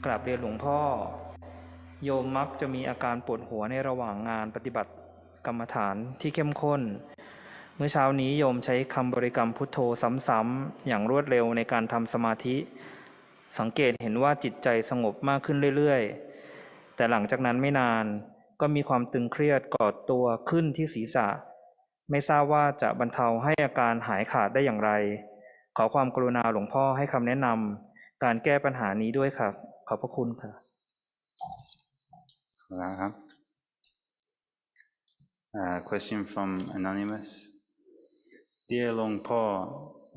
กราบเรียนหลวงพ่อโยมมักจะมีอาการปวดหัวในระหว่างงานปฏิบัติกรรมฐานที่เข้มข้นเมื่อเช้านี้โยมใช้คำบริกรรมพุทโธซ้ำๆอย่างรวดเร็วในการทำสมาธิสังเกตเห็นว่าจิตใจสงบมากขึ้นเรื่อยๆแต่หลังจากนั้นไม่นานก็มีความตึงเครียดก่อตัวขึ้นที่ศีรษะไม่ทราบว่าจะบรรเทาให้อาการหายขาดได้อย่างไรขอความกรุณาหลวงพ่อให้คำแนะนำการแก้ปัญหานี้ด้วยค่ะขอบพระคุณค่ะครับ Question from Anonymous. Dear Long Po,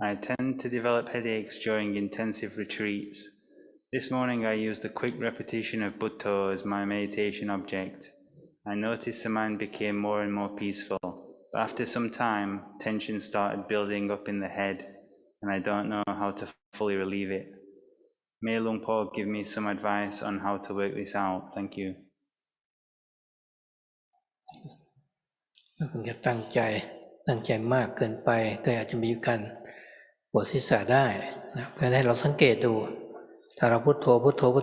I tend to develop headaches during intensive retreats. This morning I used a quick repetition of Bhutto as my meditation object. I noticed the mind became more and more peaceful, but after some time, tension started building up in the head, and I don't know how to fully relieve it. May Long Po give me some advice on how to work this out. Thank you. คงจะตั้งใจมากเกินไปก็อาจจะมีการปวดศีรษะได้นะเพื่อให้เราสังเกตดูถ้าเราพุทโ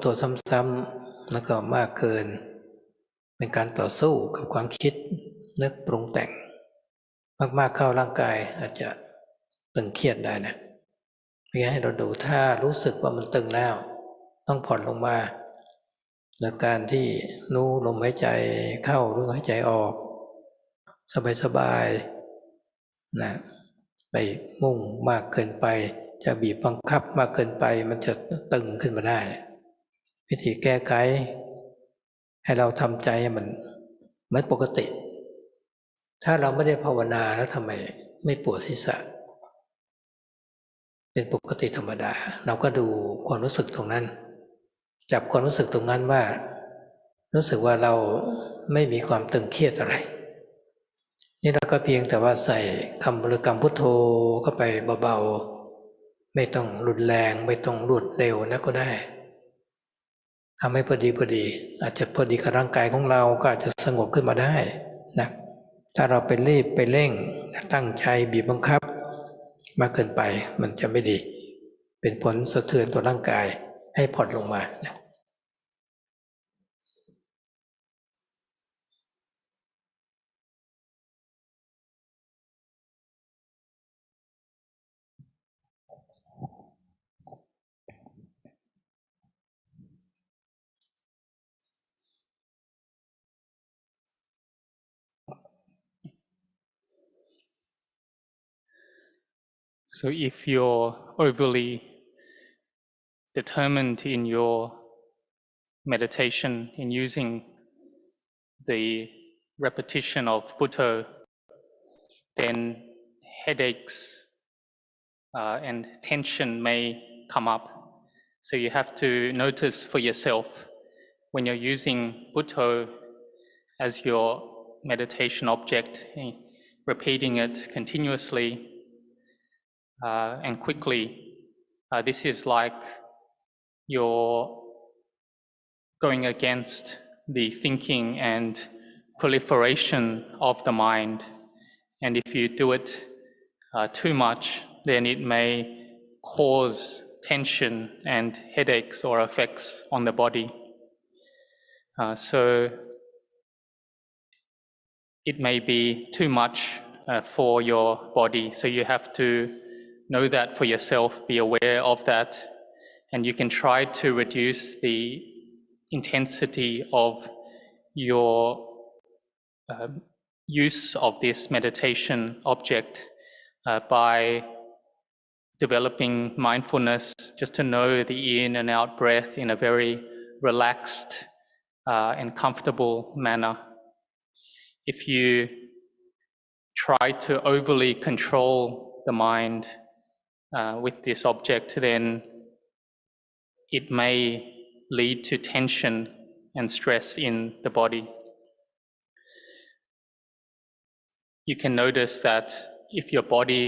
ธซ้ำๆแล้วก็มากเกินเป็นการต่อสู้กับความคิดนึกปรุงแต่งมากๆเข้าร่างกายอาจจะตึงเครียดได้นะเพื่อให้เราดูถ้ารู้สึกว่ามันตึงแล้วต้องผ่อนลงมาโดยการที่รู้ลมหายใจเข้ารู้หายใจออกสบายๆนะไปมุ่งมากเกินไปจะบีบบังคับมากเกินไปมันจะตึงขึ้นมาได้วิธีแก้ไขให้เราทำใจให้มันเหมือนปกติถ้าเราไม่ได้ภาวนาแล้วทำไมไม่ปวดศีรษะเป็นปกติธรรมดาเราก็ดูความรู้สึกตรงนั้นจับความรู้สึกตรงนั้นว่ารู้สึกว่าเราไม่มีความตึงเครียดอะไรนี่เราก็เพียงแต่ว่าใส่คำบริกรรมพุทโธเข้าไปเบาๆไม่ต้องรุนแรงไม่ต้องรวดเร็วนะก็ได้ทำให้พอดีอาจจะพอดีกับร่างกายของเราก็อาจจะสงบขึ้นมาได้นะถ้าเราไปรีบไปเร่งตั้งใจบีบบังคับมากเกินไปมันจะไม่ดีเป็นผลสะเทือนต่อร่างกายให้ผ่อนลงมานะ So if you're overly determined in your meditation in using the repetition of Buddha, then headaches and tension may come up. So you have to notice for yourself when you're using Buddha as your meditation object, repeating it continuously and quickly. This is like you're going against the thinking and proliferation of the mind. And if you do it too much, then it may cause tension and headaches or effects on the body. So it may be too much for your body. So you have to know that for yourself, be aware of that, and you can try to reduce the intensity of your use of this meditation object by developing mindfulness, just to know the in and out breath in a very relaxed and comfortable manner. If you try to overly control the mind with this object, then it may lead to tension and stress in the body. You can notice that if your body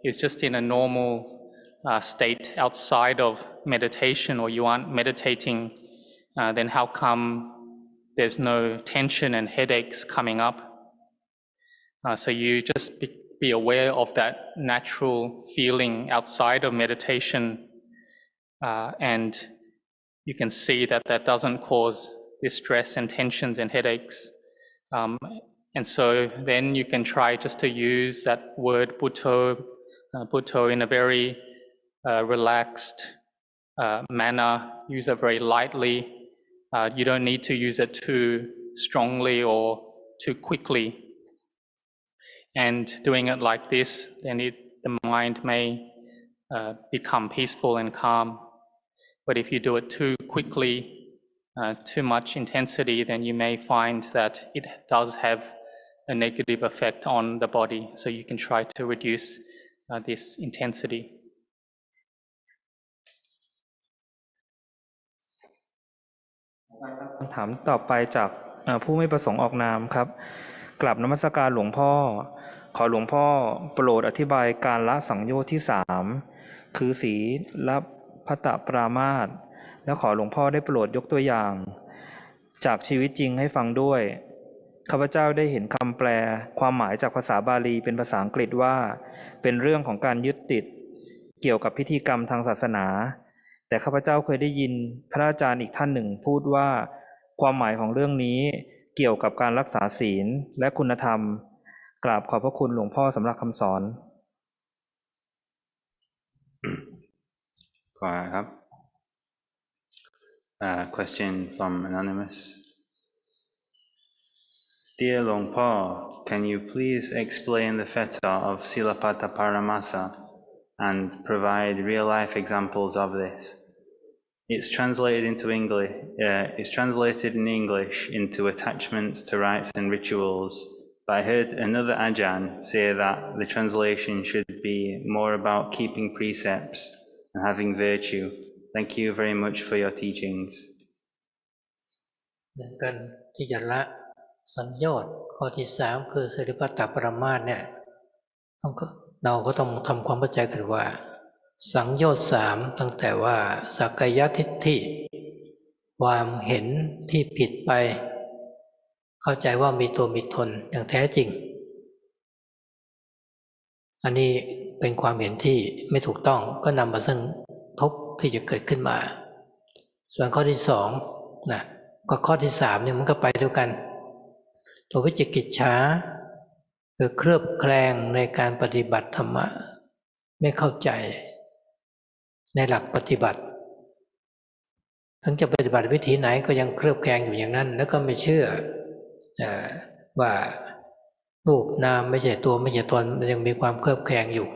is just in a normal state outside of meditation, or you aren't meditating, then how come there's no tension and headaches coming up? So you just be aware of that natural feeling outside of meditation and you can see that that doesn't cause distress and tensions and headaches. And so then you can try just to use that word Bhutto in a very relaxed manner, use it very lightly. You don't need to use it too strongly or too quickly. And doing it like this, then the mind may become peaceful and calm. But if you do it too quickly, too much intensity, then you may find that it does have a negative effect on the body. So you can try to reduce this intensity. คำถามต่อไปจากผู้ไม่ประสงค์ออกนามครับกราบนมัสการหลวงพ่อขอหลวงพ่อโปรดอธิบายการละสังโยชน์ที่3คือศีลพัตตปรามาสและขอหลวงพ่อได้โปรดยกตัวอย่างจากชีวิตจริงให้ฟังด้วยข้าพเจ้าได้เห็นคำแปลความหมายจากภาษาบาลีเป็นภาษาอังกฤษว่าเป็นเรื่องของการยึดติดเกี่ยวกับพิธีกรรมทางศาสนาแต่ข้าพเจ้าเคยได้ยินพระอาจารย์อีกท่านหนึ่งพูดว่าความหมายของเรื่องนี้เกี่ยวกับการรักษาศีลและคุณธรรมกราบขอบพระคุณหลวงพ่อสำหรับคำสอน ครับ Question from Anonymous. Dear Long Po, can you please explain the feta of Silapata Paramasa and provide real-life examples of this? It's translated in English into attachments to rites and rituals, but I heard another Ajahn say that the translation should be more about keeping precepts and having virtue. Thank you very much for your teachings. การที่จะละสังโยชน์ข้อที่3คือสิริปัตตปรมาสเนี่ยเราก็ต้องทำความเข้าใจกันว่าสังโยชน์3ตั้งแต่ว่าสักกายทิฏฐิความเห็นที่ผิดไปเข้าใจว่ามีตัวมีตนอย่างแท้จริงอันนี้เป็นความเห็นที่ไม่ถูกต้องก็นำมาซึ่งทุกข์ที่จะเกิดขึ้นมาส่วนข้อที่2นะก็ข้อที่3เนี่ยมันก็ไปด้วยกันตัววิจิกิจฉาคือเคลือบแคลงในการปฏิบัติธรรมะไม่เข้าใจในหลักปฏิบัติทั้งจะปฏิบัติวิธีไหนก็ยังเคลือบแคลงอยู่อย่างนั้นแล้วก็ไม่เชื่อว่ารูปนามไม่ใช่ตัวไม่ใช่ตนมันยังมีความเคลือบแคลงอยู่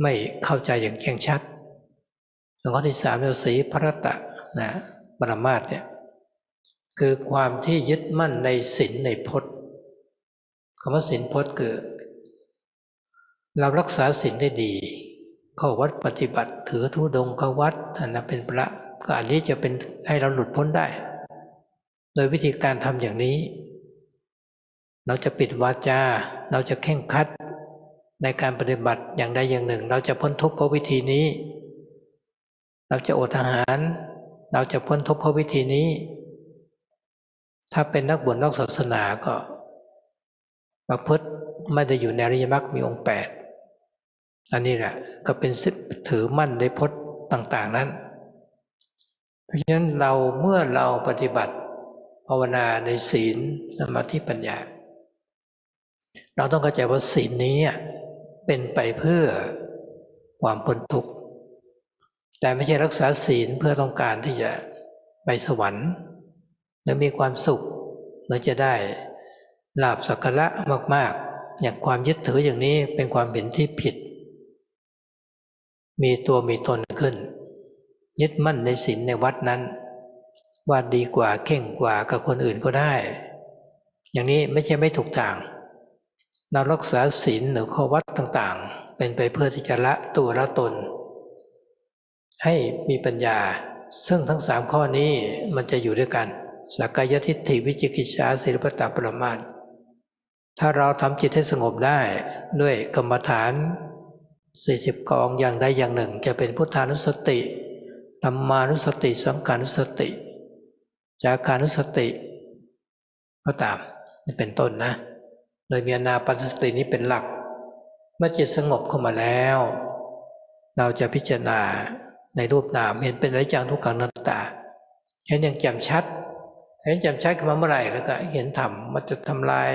ไม่เข้าใจอย่างแจ้งชัดส่วนข้อที่3เนี่ยสีพระตะนะปรมาสเนี่ยคือความที่ยึดมั่นในศีลในพจน์คำว่าศีลพจน์คือเรารักษาศีลได้ดีเข้าวัดปฏิบัติถือธุดงค์เข้าวัดนะเป็นพระก็อันนี้จะเป็นให้เราหลุดพ้นได้โดยวิธีการทำอย่างนี้เราจะปิดวาจาเราจะเคร่งครัดในการปฏิบัติอย่างใดอย่างหนึ่งเราจะพ้นทุกข์เพราะวิธีนี้เราจะอดอาหารเราจะพ้นทุกข์เพราะวิธีนี้ถ้าเป็นนักบวชนอกศาสนาก็ประพฤติไม่ได้อยู่ในอริยมรรคมีองค์8อันนี้แหละก็เป็นถือมั่นในพจน์ต่างๆนั้นเพราะฉะนั้นเมื่อเราปฏิบัติภาวนาในศีลสมาธิปัญญาเราต้องเข้าใจว่าศีลนี้เป็นไปเพื่อความพ้นทุกข์แต่ไม่ใช่รักษาศีลเพื่อต้องการที่จะไปสวรรค์หรือมีความสุขหรือจะได้ลาภสักการะมากๆอย่างความยึดถืออย่างนี้เป็นความเห็นที่ผิดมีตัวมีตนขึ้นยึดมั่นในศีลในวัดนั้นว่าดีกว่าเข่งกว่ากับคนอื่นก็ได้อย่างนี้ไม่ใช่ไม่ถูกทางเรารักษาศีลหรือข้อวัดต่างๆเป็นไปเพื่อที่จะละตัวละตนให้มีปัญญาซึ่งทั้ง3ข้อนี้มันจะอยู่ด้วยกันสักกายทิฏฐิวิจิกิจฉาศีลปัตตปรมาสถ้าเราทำจิตให้สงบได้ด้วยกรรมฐาน40กองอย่างใดอย่างหนึ่งจะเป็นพุทธานุสติธัมมานุสติสังขานุสติจากานุสติก็ตามนี่เป็นต้นนะโดยมีอานาปานสตินี้เป็นหลักเมื่อจิตสงบเข้ามาแล้วเราจะพิจารณาในรูปนามเห็นเป็นอนิจจังทุกขังอนัตต ตาเห็นอย่างแจ่มชัดเห็นแจ่มชัดขึ้นมาเมื่อไหร่แล้วก็เห็นธรรมมันจะทำลาย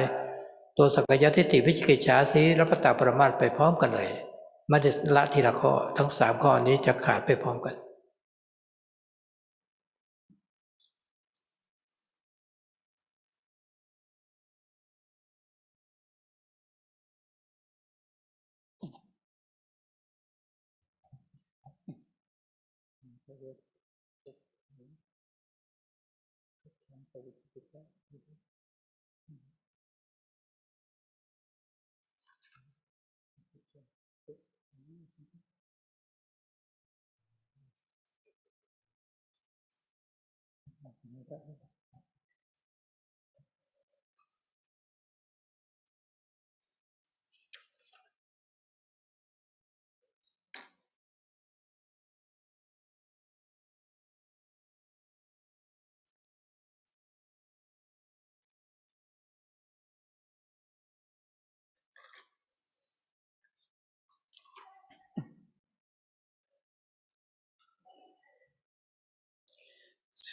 ตัวสักยทิฏฐิวิจิกิจฉาสีรัตตปรมาสไปพร้อมกันเลยไม่ได้ละทีละข้อทั้ง3ข้อนี้จะขาดไปพร้อมกัน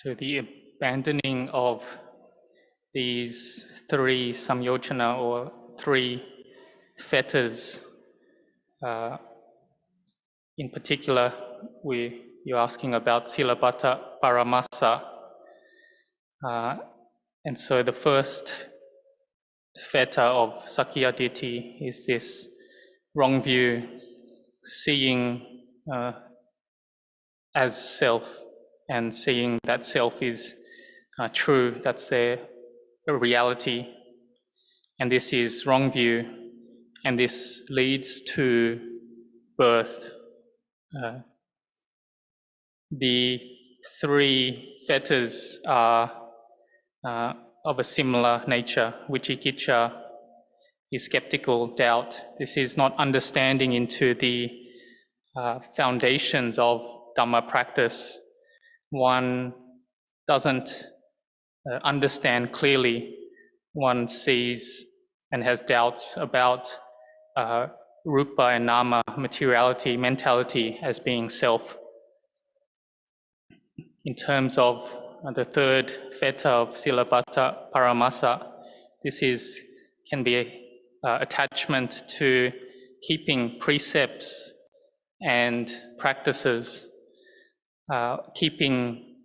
So the abandoning of these 3 samyojana or 3 fetters, in particular, you're asking about Silabbata Paramasa. And so the first fetter of Sakya Ditti is this wrong view, seeing as self and seeing that self is true, that's their reality. And this is wrong view, and this leads to birth. The 3 fetters are of a similar nature. Vicikicca is skeptical, doubt. This is not understanding into the foundations of Dhamma practice. One doesn't understand clearly. One sees and has doubts about rupa and nama, materiality, mentality as being self. In terms of the 3rd fetter of Silabbata Paramasa, this can be attachment to keeping precepts and practices, keeping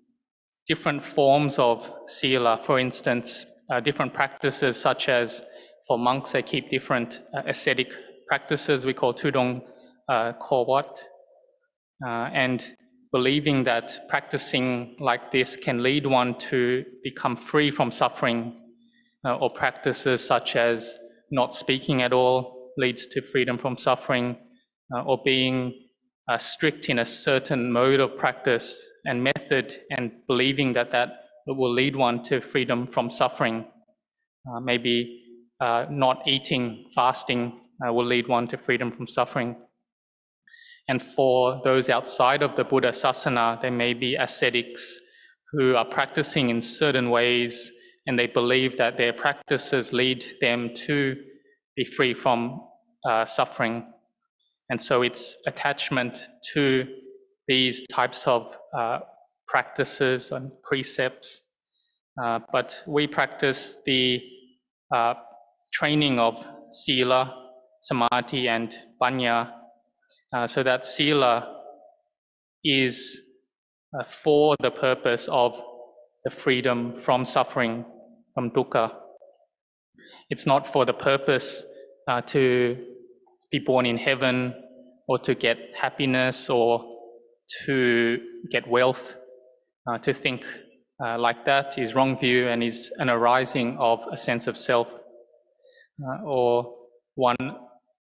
different forms of sila. For instance, different practices such as for monks they keep different ascetic practices we call tudong kowat, and believing that practicing like this can lead one to become free from suffering, or practices such as not speaking at all leads to freedom from suffering, or being strict in a certain mode of practice and method and believing that will lead one to freedom from suffering. Maybe not eating, fasting will lead one to freedom from suffering. And for those outside of the Buddha Sasana, there may be ascetics who are practicing in certain ways and they believe that their practices lead them to be free from suffering. And so it's attachment to these types of practices and precepts. But we practice the training of sila, samadhi, and panya, so that sila is for the purpose of the freedom from suffering, from dukkha. It's not for the purpose to be born in heaven or to get happiness or to get wealth. To think like that is wrong view and is an arising of a sense of self. Or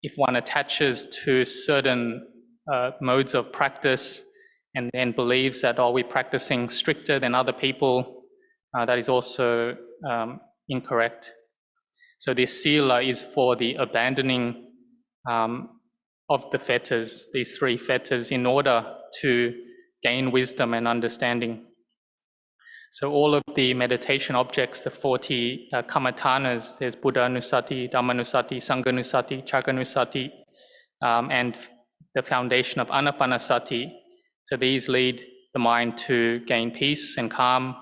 if one attaches to certain modes of practice and then believes that, we're practicing stricter than other people, that is also incorrect. So this sila is for the abandoning of the fetters, these 3 fetters, in order to gain wisdom and understanding. So all of the meditation objects, the 40 kamatanas, there's Buddha Nusati, Dhamma Nusati, Sangha Nusati, Chaka Nusati, and the foundation of Anapanasati. So these lead the mind to gain peace and calm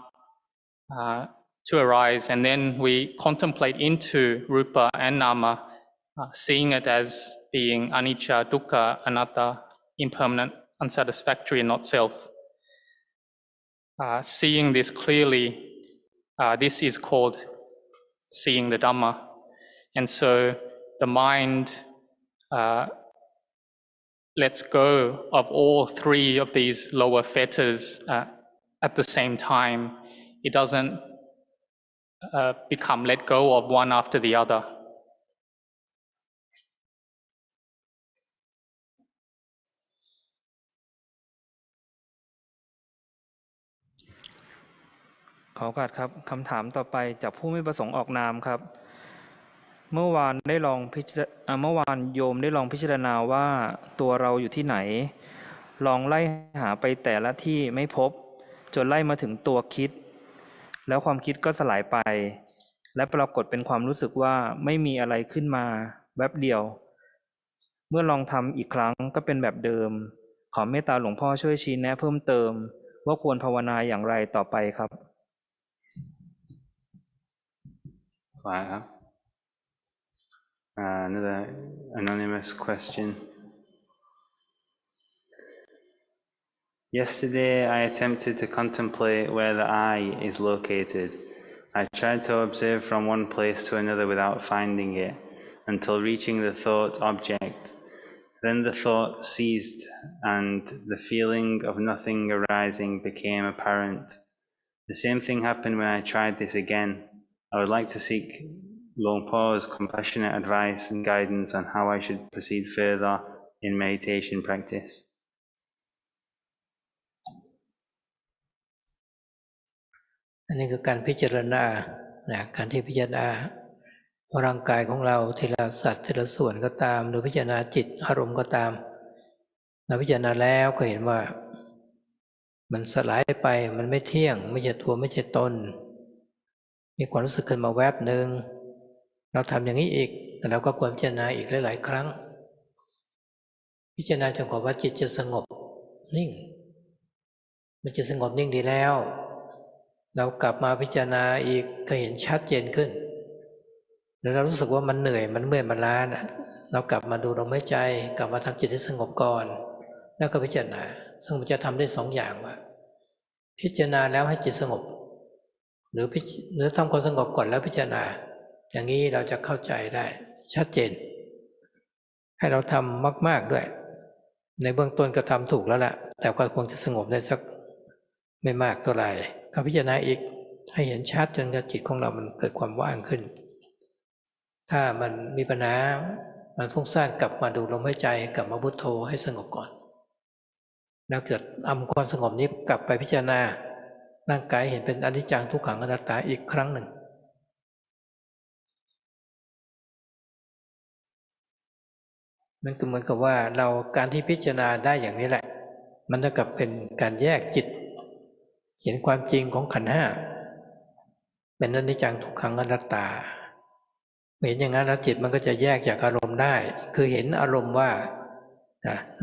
to arise, and then we contemplate into rupa and nama, seeing it as being anicca, dukkha, anatta, impermanent, unsatisfactory, and not self. Seeing this clearly, this is called seeing the Dhamma. And so the mind lets go of all three of these lower fetters at the same time. It doesn't become let go of one after the other. ขอโอกาสครับคำถามต่อไปจากผู้ไม่ประสงค์ออกนามครับเมื่อวานโยมได้ลองพิจารณาว่าตัวเราอยู่ที่ไหนลองไล่หาไปแต่ละที่ไม่พบจนไล่มาถึงตัวคิดแล้วความคิดก็สลายไปและปรากฏเป็นความรู้สึกว่าไม่มีอะไรขึ้นมาแวบเดียวเมื่อลองทำอีกครั้งก็เป็นแบบเดิมขอเมตตาหลวงพ่อช่วยชี้แนะเพิ่มเติมว่าควรภาวนาอย่างไรต่อไปครับAnother anonymous question. Yesterday I attempted to contemplate where the I is located. I tried to observe from one place to another without finding it until reaching the thought object. Then the thought ceased and the feeling of nothing arising became apparent. The same thing happened when I tried this again. I would like to seek Luang Por's compassionate advice and guidance on how I should proceed further in meditation practice. อันนี้คือการพิจารณาการที่พิจารณาร่างกายของเราทีละสัดทีละส่วนก็ตามหรือพิจารณาจิตอารมณ์ก็ตามเราพิจารณาแล้วก็เห็นว่ามันสลายไปมันไม่เที่ยงไม่ใช่ตัวไม่ใช่ตนมีความรู้สึกขึ้นมาแวบหนึ่งเราทำอย่างนี้อีกแล้วก็ควรพิจารณาอีกหลายๆครั้งพิจารณาจนกว่าจิตจะสงบนิ่งมันจะสงบนิ่งดีแล้วเรากลับมาพิจารณาอีกก็เห็นชัดเจนขึ้นแล้วเรารู้สึกว่ามันเหนื่อยมันเมื่อยมันล้าเรากลับมาดูลมหายใจกลับมาทำจิตให้สงบก่อนแล้วก็พิจารณาซึ่งมันจะทำได้2 อย่างว่าพิจารณาแล้วให้จิตสงบหรือทำความสงบก่อนแล้วพิจารณาอย่างนี้เราจะเข้าใจได้ชัดเจนให้เราทำมากๆด้วยในเบื้องต้นก็ทำถูกแล้วล่ะแต่ก็คงจะสงบได้สักไม่มากเท่าไหร่ก็พิจารณาอีกให้เห็นชัดจนจิตของเรามันเกิดความว่างขึ้นถ้ามันมีปัญหามันฟุ้งซ่านกลับมาดูลมหายใจกลับมาพุทโธให้สงบก่อนแล้วเกิดเอาความสงบนี้กลับไปพิจารณาร่างกายเห็นเป็นอนิจจังทุกขังอนัตตาอีกครั้งหนึ่งมันก็เหมือนกับว่าการที่พิจารณาได้อย่างนี้แหละมันจะกลับเป็นการแยกจิตเห็นความจริงของขันธ์ 5เป็นอนิจจังทุกขังอนัตตาเห็นอย่างนั้นแล้วจิตมันก็จะแยกจากอารมณ์ได้คือเห็นอารมณ์ว่า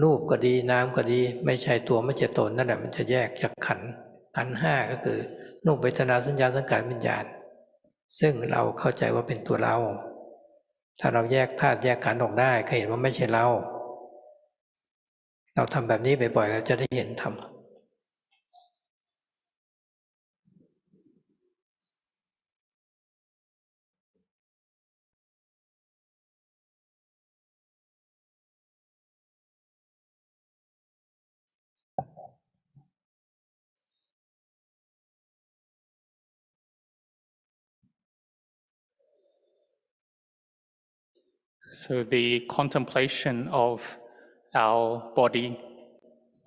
รูปก็ดีนามก็ดีไม่ใช่ตัวไม่ใช่ตนนั่นแหละมันจะแยกจากขันธ์ 5ก็คือรูปเวทนาสัญญาสังขารวิญญาณซึ่งเราเข้าใจว่าเป็นตัวเราถ้าเราแยกธาตุแยกขันธ์ออกได้ก็เห็นว่าไม่ใช่เราทำแบบนี้บ่อยๆเราจะได้เห็นธรรมSo the contemplation of our body,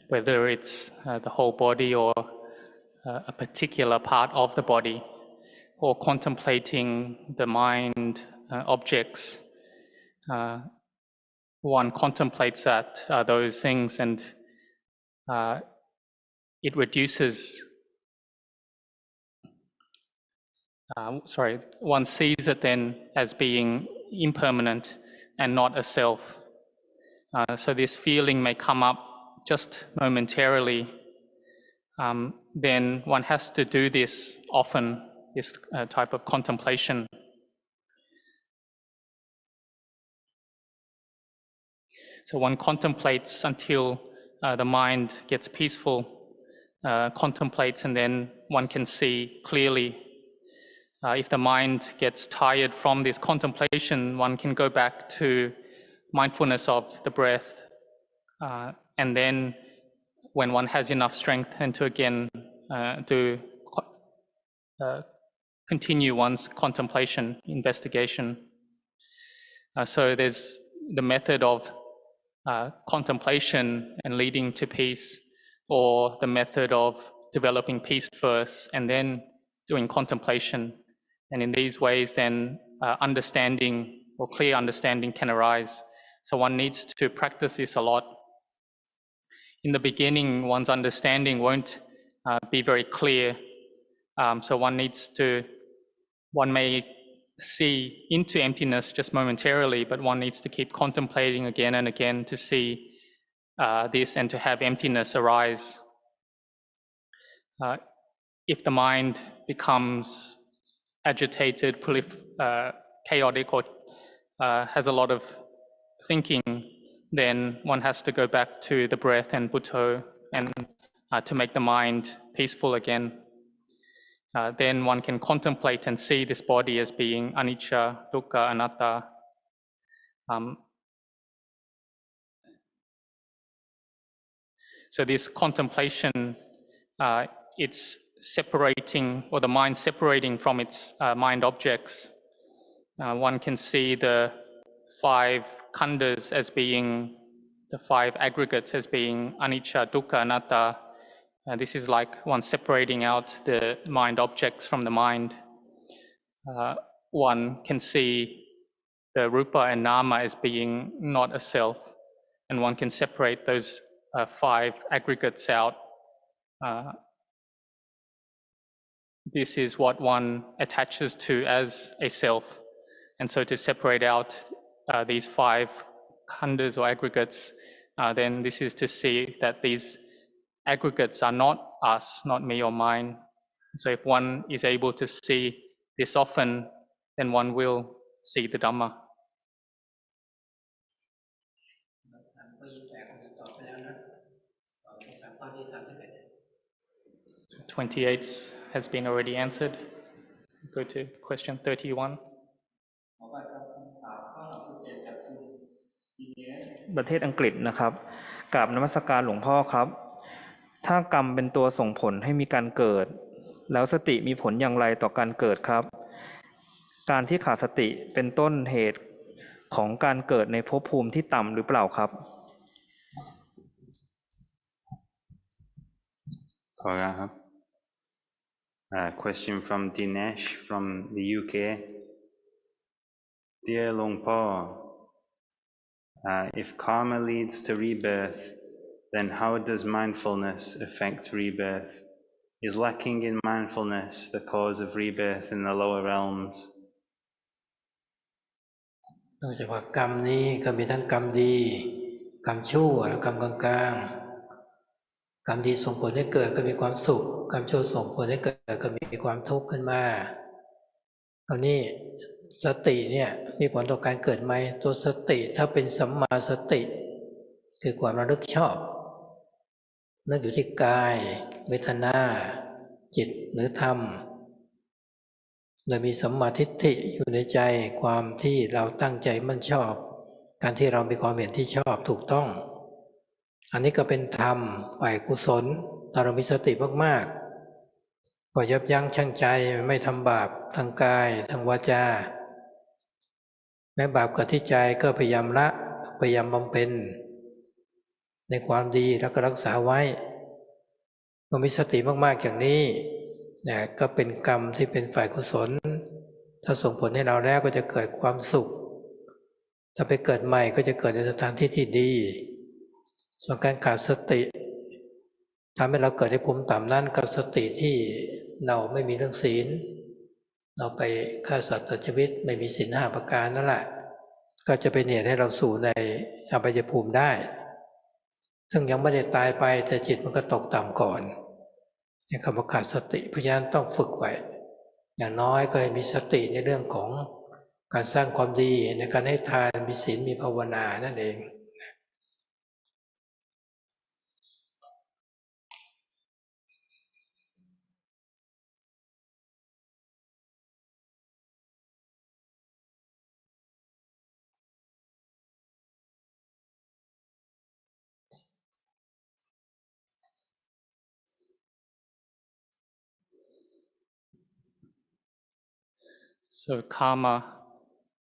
whether it's the whole body or a particular part of the body, or contemplating the mind objects, one contemplates those things and it reduces, one sees it then as being impermanent and not a self. So this feeling may come up just momentarily, then one has to do this often, this type of contemplation. So one contemplates until the mind gets peaceful, contemplates, and then one can see clearly. If the mind gets tired from this contemplation, one can go back to mindfulness of the breath, and then when one has enough strength, and to again continue one's contemplation, investigation. So there's the method of contemplation and leading to peace, or the method of developing peace first and then doing contemplation. And in these ways, then understanding or clear understanding can arise. So one needs to practice this a lot. In the beginning, one's understanding won't be very clear. So one may see into emptiness just momentarily, but one needs to keep contemplating again and again to see this and to have emptiness arise. If the mind becomes agitated, chaotic, or has a lot of thinking, then one has to go back to the breath and Buddho and to make the mind peaceful again. Then one can contemplate and see this body as being anicca, dukkha, anatta. So this contemplation, it's separating, or the mind separating from its mind objects. One can see the 5 khandhas as being, the 5 aggregates as being anicca, dukkha, anatta. This is like one separating out the mind objects from the mind. One can see the rupa and nama as being not a self, and one can separate those 5 aggregates out. This is what one attaches to as a self. And so to separate out these 5 khandhas or aggregates, then this is to see that these aggregates are not us, not me or mine. So if one is able to see this often, then one will see the Dhamma. 28 has been already answered. Go to question 31. ประเทศอังกฤษนะครับกราบนมัสการหลวงพ่อครับถ้ากรรมเป็นตัวส่งผลให้มีการเกิดแล้วสติมีผลอย่างไรต่อการเกิดครับการที่ขาดสติเป็นต้นเหตุของการเกิดในภพภูมิที่ต่ำหรือเปล่าครับ Question from Dinesh from the UK. Dear Long Po, if karma leads to rebirth, then how does mindfulness affect rebirth? Is lacking in mindfulness the cause of rebirth in the lower realms? นอกจากว่ากรรมนี้ก็มีทั้งกรรมดีกรรมชั่วและกรรมกลางๆกรรมดีส่งผลให้เกิดก็มีความสุขกรรมชั่วส่งผลให้เกิดก็มีความทุกข์ขึ้นมาตอนนี้สติเนี่ยมีผลต่อการเกิดไหมตัวสติถ้าเป็นสัมมาสติคือความระลึกชอบนึกอยู่ที่กายเวทนาจิตหรือธรรมและมีสัมมาทิฏฐิอยู่ในใจความที่เราตั้งใจมั่นชอบการที่เรามีความเห็นที่ชอบถูกต้องอันนี้ก็เป็นธรรมฝ่ายกุศลถ้าเรามีสติมากๆก็ยับยั้งชั่งใจไม่ทำบาปทางกายทางวาจาแม้บาปเกิดที่ใจก็พยายามละพยายามบำเพ็ญในความดีแล้วก็รักษาไว้เมื่อมีสติมากๆอย่างนี้เนี่ยก็เป็นกรรมที่เป็นฝ่ายกุศลถ้าส่งผลให้เราแล้วก็จะเกิดความสุขถ้าไปเกิดใหม่ก็จะเกิดในสถานที่ที่ดีส่วนการขาดสติทำให้เราเกิดในภูมิต่ำนั้นกับสติที่เราไม่มีเรื่องศีลเราไปฆ่าสัตว์ตัดชีวิตไม่มีศีล5ประการนั่นแหละก็จะเป็นเหตุให้เราสู่ในอบายภูมิได้ซึ่งยังไม่ได้ตายไปแต่จิตมันก็ตกต่ำก่อน คำว่าขาดสติเพราะฉะนั้นต้องฝึกไว้อย่างน้อยก็ให้มีสติในเรื่องของการสร้างความดีในการให้ทานมีศีลมีภาวนานั่นเอง So karma,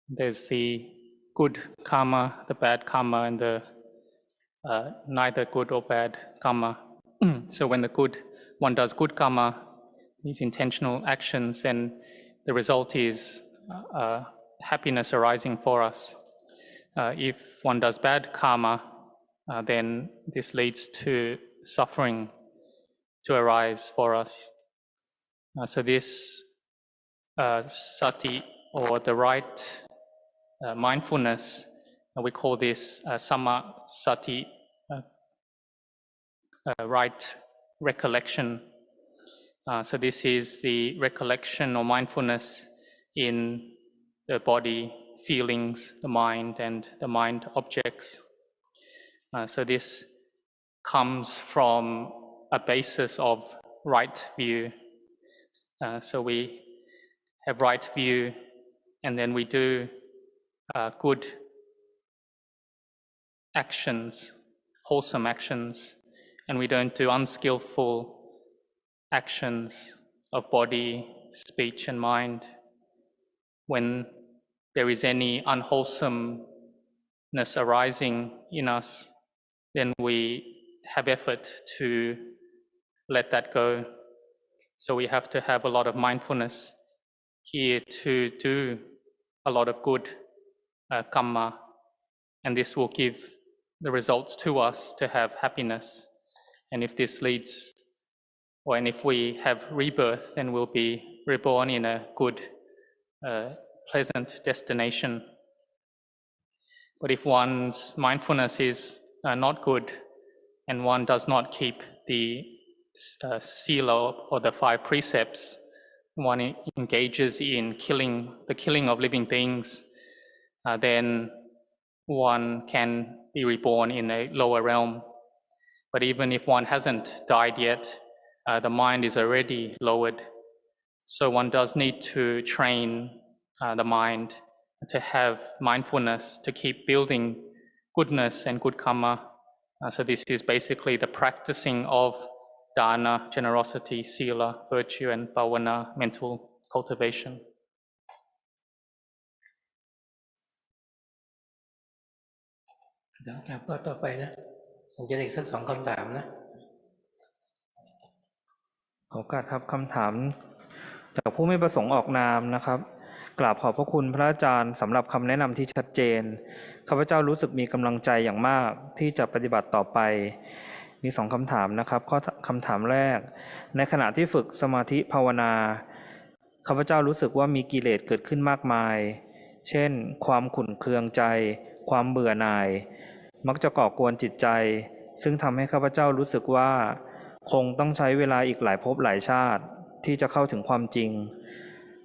there's the good karma, the bad karma, and the neither good or bad karma. So when one does good karma, these intentional actions, then the result is happiness arising for us. If one does bad karma, then this leads to suffering to arise for us. So this sati, or the right mindfulness, we call this sama sati, right recollection. So this is the recollection or mindfulness in the body, feelings, the mind, and the mind objects. So this comes from a basis of right view. So we have right view, and then we do good actions, wholesome actions, and we don't do unskillful actions of body, speech, and mind. When there is any unwholesomeness arising in us, then we have effort to let that go. So we have to have a lot of mindfulness here to do a lot of good karma, and this will give the results to us to have happiness. And if this leads, and if we have rebirth, then we'll be reborn in a good, pleasant destination. But if one's mindfulness is not good, and one does not keep the sila or the 5 precepts, one engages in the killing of living beings, then one can be reborn in a lower realm. But even if one hasn't died yet, the mind is already lowered. So one does need to train the mind to have mindfulness, to keep building goodness and good karma. So this is basically the practicing of dana, generosity, sila, virtue, and bhavana, mental cultivation. ถามข้อต่อไปนะผมจะได้อีกสัก2 คำถามนะขอโอกาสครับคำถามจากผู้ไม่ประสงค์ออกนามนะครับกราบขอบพระคุณพระอาจารย์สำหรับคำแนะนำที่ชัดเจนข้าพเจ้ารู้สึกมีกำลังใจอย่างมากที่จะปฏิบัติต่อไปมี2 คำถามนะครับคำถามแรกในขณะที่ฝึกสมาธิภาวนาข้าพเจ้ารู้สึกว่ามีกิเลสเกิดขึ้นมากมายเช่นความขุ่นเคืองใจความเบื่อหน่ายมักจะก่อกวนจิตใจซึ่งทำให้ข้าพเจ้ารู้สึกว่าคงต้องใช้เวลาอีกหลายภพหลายชาติที่จะเข้าถึงความจริง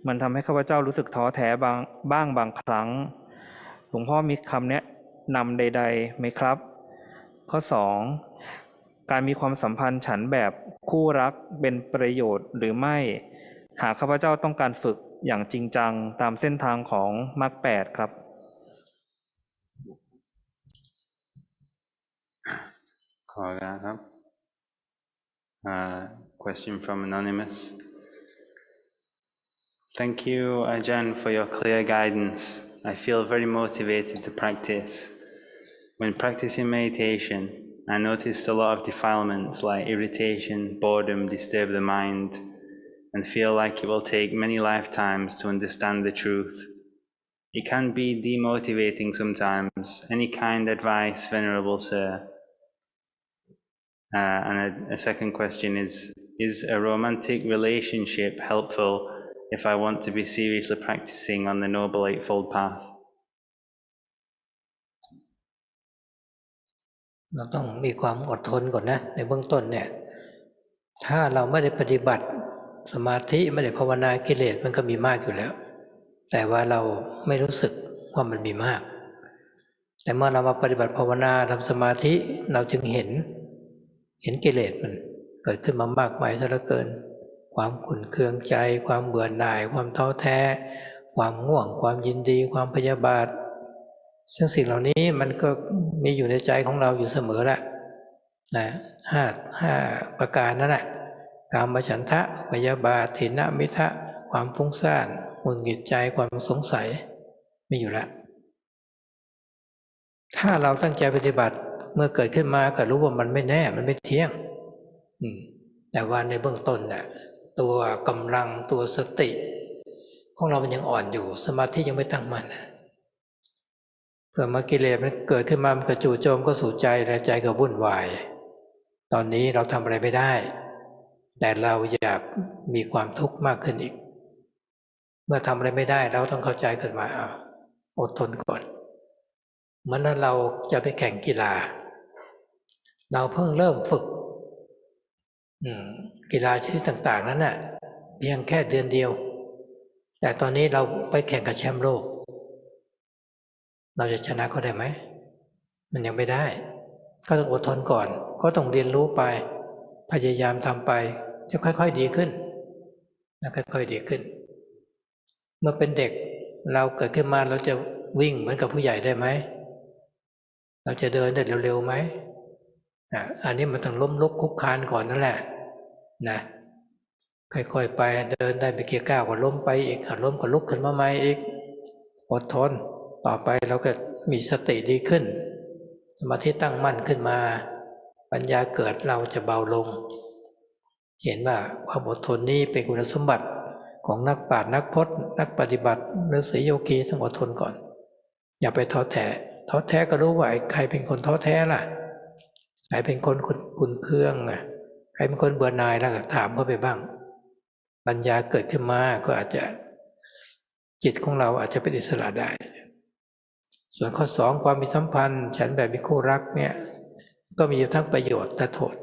มันทำให้ข้าพเจ้ารู้สึกท้อแท้บางครั้งหลวงพ่อมีคำแนะนำใดๆไหมครับข้อ2การมีความสัมพันธ์ฉันแบบคู่รักเป็นประโยชน์หรือไม่หากข้าพเจ้าต้องการฝึกอย่างจริงจังตามเส้นทางของมรรค8ครับขอครับ Question from anonymous. Thank you, Ajahn, for your clear guidance. I feel very motivated to practice. When practicing meditation, I noticed a lot of defilements like irritation, boredom disturb the mind, and feel like it will take many lifetimes to understand the truth. It can be demotivating sometimes. Any kind advice, Venerable Sir? And a second question is a romantic relationship helpful if I want to be seriously practicing on the Noble Eightfold Path? เราต้องมีความอดทนก่อนนะในเบื้องต้นเนี่ย ถ้าเราไม่ได้ปฏิบัติสมาธิไม่ได้ภาวนากิเลสมันก็มีมากอยู่แล้วแต่ว่าเราไม่รู้สึกว่ามันมีมากแต่เมื่อเรามาปฏิบัติภาวนาทำสมาธิเราจึงเห็นกิเลสมันเกิดขึ้นมามากมายซะเหลือเกินความขุ่นเคืองใจความเบื่อหน่ายความท้อแท้ความง่วงความยินดีความพยาบาทซึ่งสิ่งเหล่านี้มันก็มีอยู่ในใจของเราอยู่เสมอแหละนะห้าประการนั่นแหละกามฉันทะพยาบาทถีนมิทะความฟุ้งซ่านหงุดหงิดใจความสงสัยมีอยู่แล้วถ้าเราตั้งใจปฏิบัติเมื่อเกิดขึ้นมาก็รู้ว่ามันไม่แน่มันไม่เที่ยงแต่ว่าในเบื้องต้นเนี่ยตัวกำลังตัวสติของเรามันยังอ่อนอยู่สมาธิยังไม่ตั้งมั่นเกิดมากิเลสมันเกิดขึ้นมามันก็จู่โจมก็สู่ใจและใจก็วุ่นวายตอนนี้เราทำอะไรไม่ได้แต่เราอยากมีความทุกข์มากขึ้นอีกเมื่อทำอะไรไม่ได้เราต้องเข้าใจขึ้นมาอดทนก่อนเหมือนนั้นเราจะไปแข่งกีฬาเราเพิ่งเริ่มฝึกกีฬาชนิดต่างๆนั้นน่ะเพียงแค่เดือนเดียวแต่ตอนนี้เราไปแข่งกับแชมป์โลกเราจะชนะเขาได้ไหมมันยังไม่ได้ก็ต้องอดทนก่อนก็ต้องเรียนรู้ไปพยายามทำไปจะค่อยๆดีขึ้นนะค่อยๆดีขึ้นเมื่อเป็นเด็กเราเกิดขึ้นมาเราจะวิ่งเหมือนกับผู้ใหญ่ได้ไหมเราจะเดินได้เร็วๆไหมอันนี้มันต้องล้มลุกคุกคานก่อนนั่นแหละนะค่อยๆไปเดินได้ไปเกี่ยวก้าวก็ล้มไปอีกล้มก็ลุกขึ้นมาใหม่อีกอดทนต่อไปเราก็มีสติดีขึ้นสมาธิตั้งมั่นขึ้นมาปัญญาเกิดเราจะเบาลงเห็นว่าความอดทนนี้เป็นคุณสมบัติของนักปราชญ์นักพจน์นักปฏิบัติฤาษีโยคีต้องอดทนก่อนอย่าไปท้อแท้ก็รู้ว่าใครเป็นคนท้อแท้ล่ะใครเป็นคนขุ่นเคืองใครเป็นคนเบื่อหน่ายแล้วก็ถามเขาไปบ้างปัญญาเกิดขึ้นมาก็อาจจะจิตของเราอาจจะเป็นอิสระได้ส่วนข้อ2ความมีสัมพันธ์ฉันแบบมีคู่รักเนี่ยก็มีทั้งประโยชน์และโทษ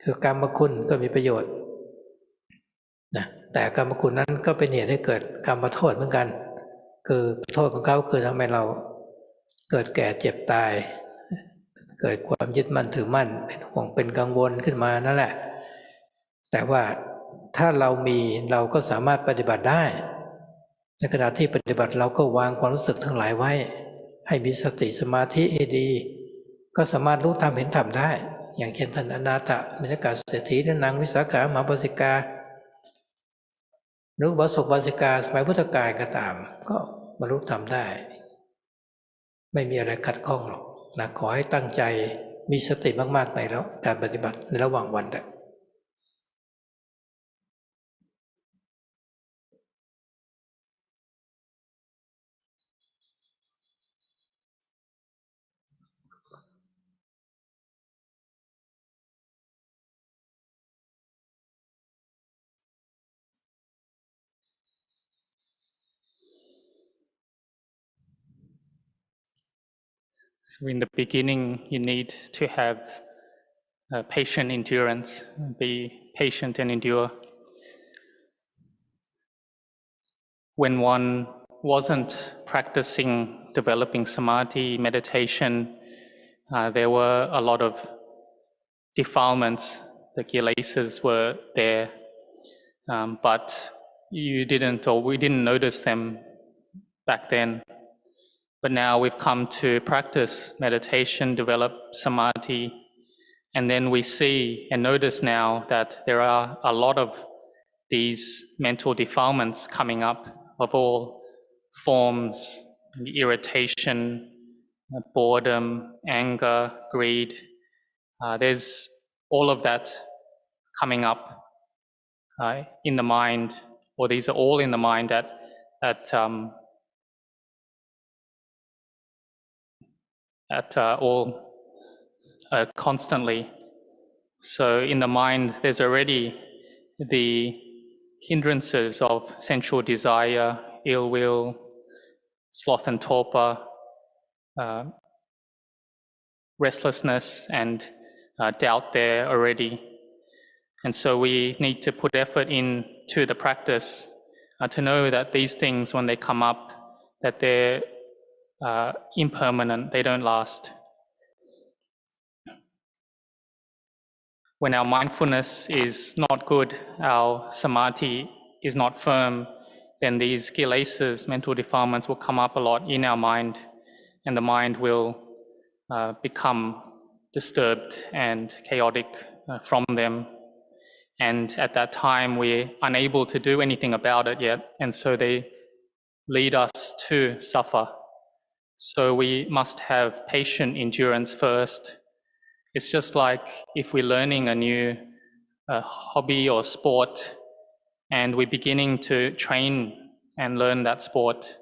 คือกรรมคุณก็มีประโยชน์นะแต่กรรมคุณนั้นก็เป็นเหตุให้เกิดกรรมโทษเหมือนกันคือโทษของเขาคือทำให้เราเกิดแก่เจ็บตายเกิดความยึดมั่นถือมั่นเป็นห่วงเป็นกังวลขึ้นมานั่นแหละแต่ว่าถ้าเราก็สามารถปฏิบัติได้ในขณะที่ปฏิบัติเราก็วางความรู้สึกทั้งหลายไว้ให้มีสติสมาธิให้ดีก็สามารถรู้ธรรมเห็นธรรมได้อย่างเช่นท่านอนาถมิณกเศรษฐีและนางวิสาขามหาปสิกาหรือวสุบาสิกาสมัยพุทธกาลก็ตามก็บรรลุธรรมได้ไม่มีอะไรขัดข้องหรอกนะขอให้ตั้งใจมีสติมากๆในแล้วการปฏิบัติในระหว่างวันได้So in the beginning, you need to have patient endurance, be patient and endure. When one wasn't practicing developing samadhi, meditation, there were a lot of defilements. The kilesas were there, but we didn't notice them back then. But now we've come to practice meditation, develop samadhi, and then we see and notice now that there are a lot of these mental defilements coming up of all forms, irritation, boredom, anger, greed. There's all of that coming up in the mind, or these are all in the mind constantly. So in the mind, there's already the hindrances of sensual desire, ill will, sloth and torpor, restlessness and doubt there already. And so we need to put effort into the practice to know that these things, when they come up, that they're impermanent, they don't last. When our mindfulness is not good, our samadhi is not firm, then these kilesas, mental defilements, will come up a lot in our mind, and the mind will become disturbed and chaotic from them. And at that time, we're unable to do anything about it yet, and so they lead us to suffer. So we must have patient endurance first. It's just like if we're learning a new hobby or sport, and we're beginning to train and learn that sport.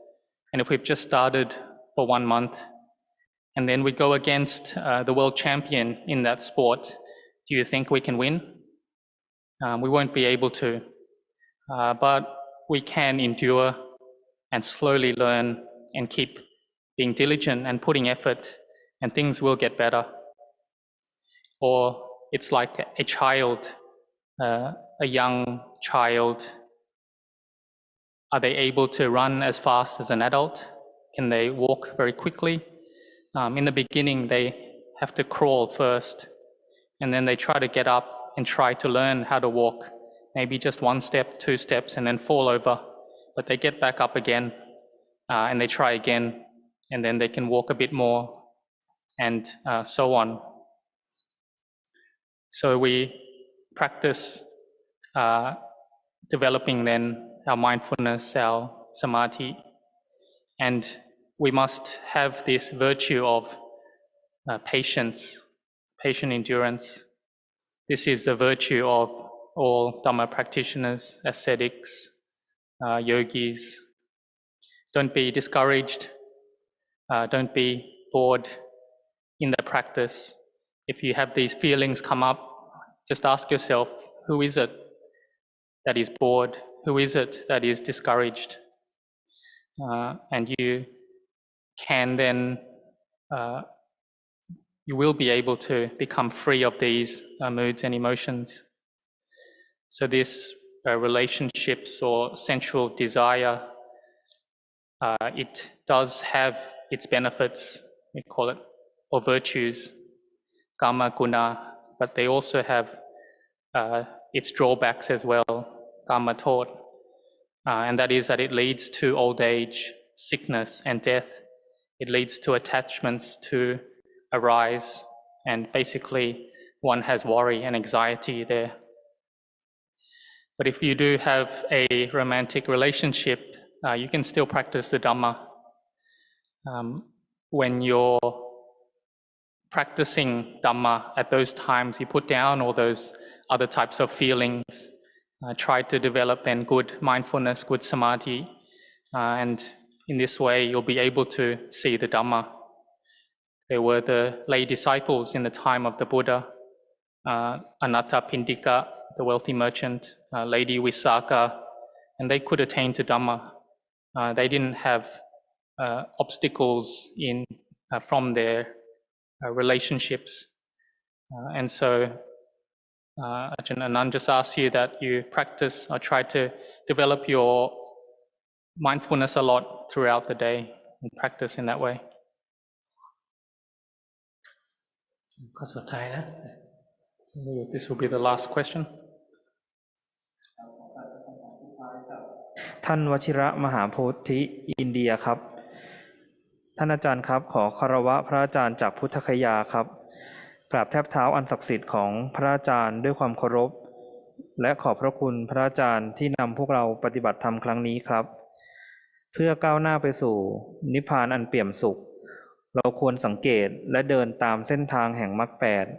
And if we've just started for 1 month, and then we go against the world champion in that sport, do you think we can win? We won't be able to. But we can endure and slowly learn and keep being diligent and putting effort, and things will get better. Or it's like a child, a young child. Are they able to run as fast as an adult? Can they walk very quickly? In the beginning, they have to crawl first, and then they try to get up and try to learn how to walk, maybe just 1 step, 2 steps, and then fall over. But they get back up again, and they try again, and then they can walk a bit more, and so on. So we practice developing then our mindfulness, our samadhi, and we must have this virtue of patience, patient endurance. This is the virtue of all Dhamma practitioners, ascetics, yogis. Don't be discouraged. Don't be bored in the practice. If you have these feelings come up, just ask yourself, who is it that is bored? Who is it that is discouraged? And you can then, you will be able to become free of these moods and emotions. So this relationships or sensual desire, it does have its benefits, we call it, or virtues, kama guna, but they also have its drawbacks as well, kama tod. And that is that it leads to old age, sickness, and death. It leads to attachments to arise, and basically one has worry and anxiety there. But if you do have a romantic relationship, you can still practice the Dhamma. When you're practicing Dhamma at those times, you put down all those other types of feelings, try to develop then good mindfulness, good samadhi, and in this way you'll be able to see the Dhamma. There were the lay disciples in the time of the Buddha, Anatta Pindika, the wealthy merchant, Lady Visakha, and they could attain to Dhamma. They didn't have obstacles from their relationships. And so Ajahn Anand just asks you that you practice or try to develop your mindfulness a lot throughout the day and practice in that way. ข้อสุดท้ายนะ This will be the last question. ท่านวชิระมหาโพธิอินเดียครับท่านอาจารย์ครับขอคารวะพระอาจารย์จากพุทธคยาครับกราบแทบเท้าอันศักดิ์สิทธิ์ของพระอาจารย์ด้วยความเคารพและขอบพระคุณพระอาจารย์ที่นำพวกเราปฏิบัติธรรมครั้งนี้ครับเพื่อก้าวหน้าไปสู่นิพพานอันเปี่ยมสุขเราควรสังเกตและเดินตามเส้นทางแห่งมรรค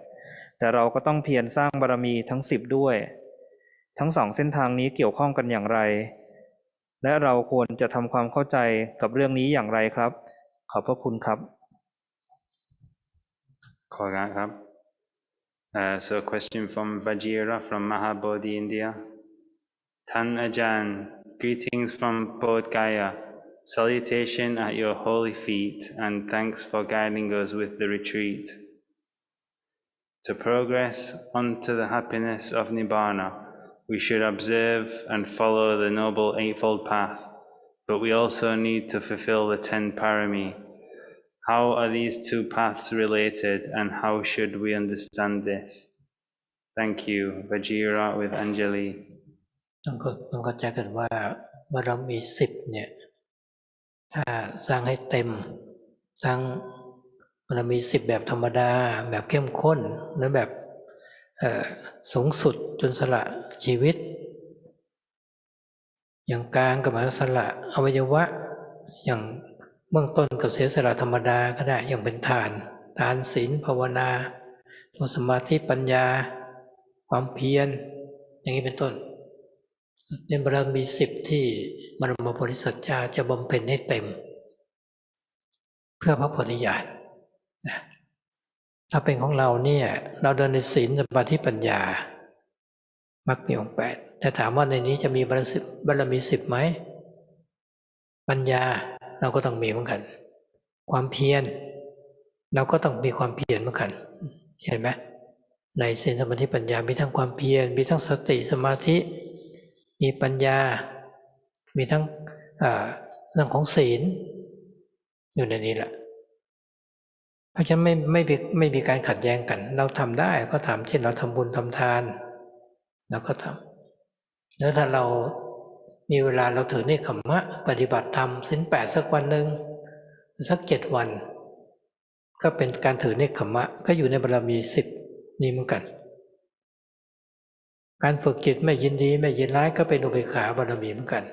8แต่เราก็ต้องเพียรสร้างบารมีทั้ง10ด้วยทั้ง2เส้นทางนี้เกี่ยวข้องกันอย่างไรและเราควรจะทำความเข้าใจกับเรื่องนี้อย่างไรครับขอบพระคุณครับขอครับ So a question from Vajira from Mahabodhi, India. Tan Ajahn, greetings from Bodh Gaya. Salutation at your holy feet and thanks for guiding us with the retreat. To progress onto the happiness of Nibbana, we should observe and follow the Noble Eightfold Path, but we also need to fulfill the 10 parami. How are these two paths related, and how should we understand this? Thank you, Vajira with Anjali. ต้องเข้าใจกันว่าบารมี10เนี่ยถ้าสร้างให้เต็มสร้างบารมี10แบบธรรมดาแบบเข้มข้นและแบบสูงสุดจนสละชีวิตอย่างกลางกับสละอวัยวะอย่างเบื้องต้นก็เสียสละธรรมดาก็ได้อย่างเป็นทานศีลภาวนาตัวสมาธิปัญญาความเพียรอย่างนี้เป็นต้นเป็นบารมี10ที่บรมโพธิสัตว์เจ้าจะบำเพ็ญให้เต็มเพื่อพระโพธิญาณนะถ้าเป็นของเราเนี่ยเราเดินในศีลสมาธิปัญญามรรคมีองค์8แต่ถามว่าในนี้จะมีบารมี10ไหมปัญญาเราก็ต้องมีเหมือนกันความเพียรเราก็ต้องมีความเพียรเหมือนกันเห็นไหมในศีลสมาธิปัญญามีทั้งความเพียรมีทั้งสติสมาธิมีปัญญามีทั้งเรื่องของศีลอยู่ในนี้แหละเพราะฉะนั้นไม่มีการขัดแย้งกันเราทำได้ก็ทำเช่นเราทำบุญทำทานเราก็ทำแล้วถ้าเรามีเวลาเราถือเนกขัมมะปฏิบัติธรรมศีล8สักวันหนึ่งสัก7วันก็เป็นการถือเนกขัมมะก็อยู่ในบารมี10นี้เหมือนกันการฝึกจิตไม่ยินดีไม่ยินร้ายก็เป็นอุเบกขาบารมีเหมือนกัน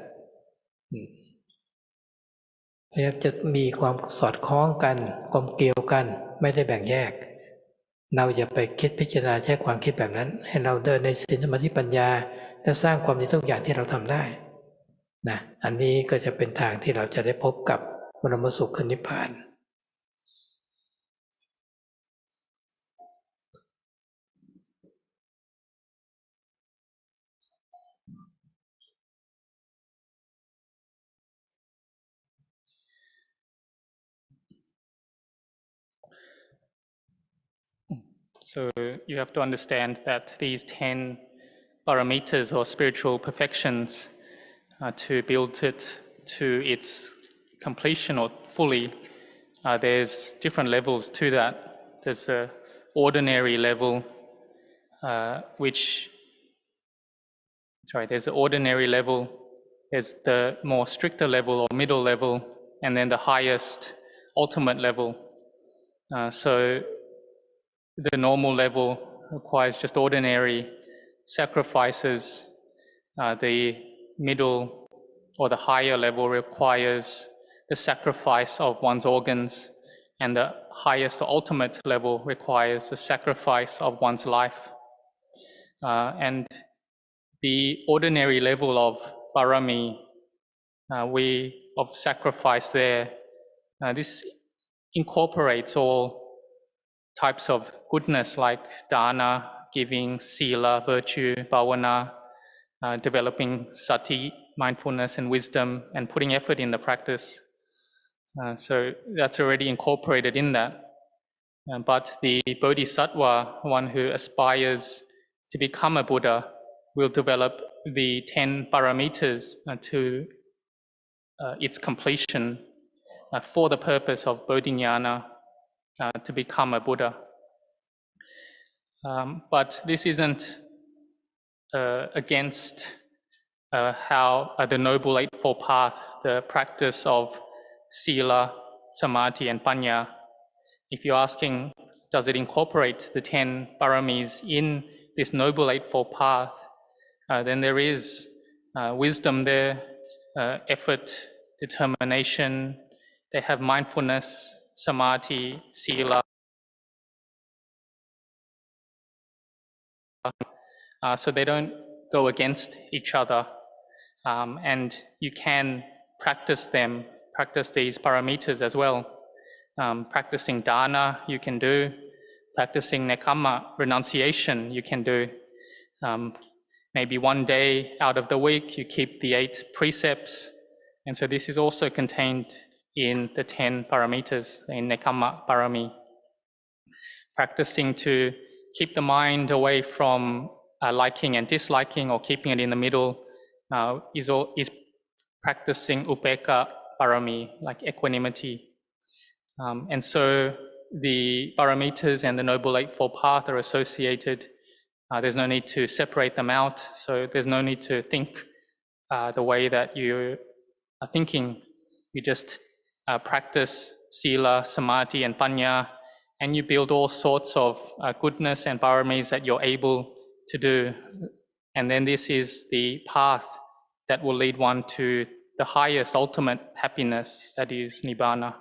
พยายามจะมีความสอดคล้องกันกลมเกลียวกันไม่ได้แบ่งแยกเราอย่าไปคิดพิจารณาใช้ความคิดแบบนั้นให้เราเดินในศีลสมาธิปัญญาและสร้างความดีทุกอย่างที่เราทำได้นะอันนี้ก็จะเป็นทางที่เราจะได้พบกับบรมสุขนิพพาน So you have to understand that these 10 paramitas or spiritual perfections, to build it to its completion or fully, there's different levels to that. There's the ordinary level, there's the ordinary level, there's the more stricter level or middle level, and then the highest ultimate level. So the normal level requires just ordinary sacrifices. The middle or the higher level requires the sacrifice of one's organs, and the highest or ultimate level requires the sacrifice of one's life. And the ordinary level of parami, of sacrifice there, this incorporates all types of goodness like dana, giving, sila, virtue, bhavana, developing sati, mindfulness and wisdom, and putting effort in the practice. So that's already incorporated in that. But the bodhisattva, one who aspires to become a Buddha, will develop the 10 paramitas to its completion for the purpose of bodhinyana, to become a Buddha. But this isn't against how the Noble Eightfold Path, the practice of sila, samadhi and panya. If you're asking, does it incorporate the 10 paramis in this Noble Eightfold Path, then there is wisdom there, effort, determination. They have mindfulness, samadhi, sila. So they don't go against each other. And you can practice these paramitas as well. Practicing dana you can do, practicing nekama, renunciation you can do. Maybe one day out of the week you keep the 8 precepts. And so this is also contained in the 10 paramitas, in nekama parami. Practicing to keep the mind away from liking and disliking or keeping it in the middle is practicing upeka parami, like equanimity. And so the paramitas and the Noble Eightfold Path are associated. There's no need to separate them out. So there's no need to think the way that you are thinking. You just practice sila, samadhi, and panya, and you build all sorts of goodness and paramis that you're able to do. And then this is the path that will lead one to the highest ultimate happiness, that is nibbana.